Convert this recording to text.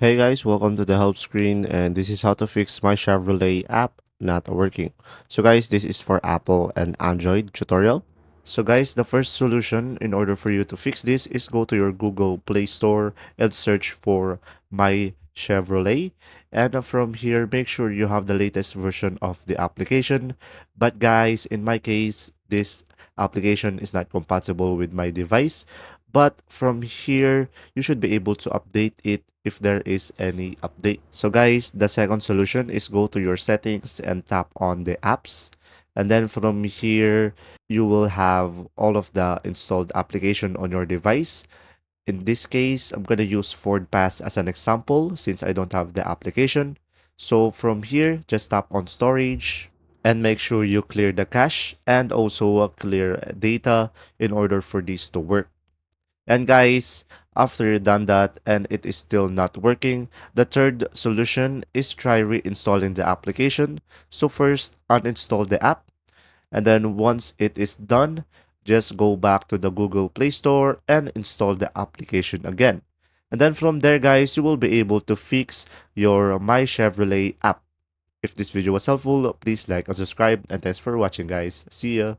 Hey guys, welcome to the help screen, and this is how to fix my Chevrolet app not working. So guys, this is for Apple and Android tutorial. So guys, the first solution in order for you to fix this is go to your Google Play Store and search for myChevrolet. And from here, make sure you have the latest version of the application. But guys, in my case, this application is not compatible with my device. But from here, you should be able to update it if there is any update. So guys, the second solution is go to your settings and tap on the apps. And then from here, you will have all of the installed application on your device. In this case, I'm going to use Ford Pass as an example since I don't have the application. So from here, just tap on storage and make sure you clear the cache and also clear data in order for this to work. And guys, after you've done that and it is still not working, the third solution is try reinstalling the application. So first, uninstall the app, and then once it is done, just go back to the Google Play Store and install the application again. And then from there, guys, you will be able to fix your My Chevrolet app. If this video was helpful, please like and subscribe, and thanks for watching, guys. See ya!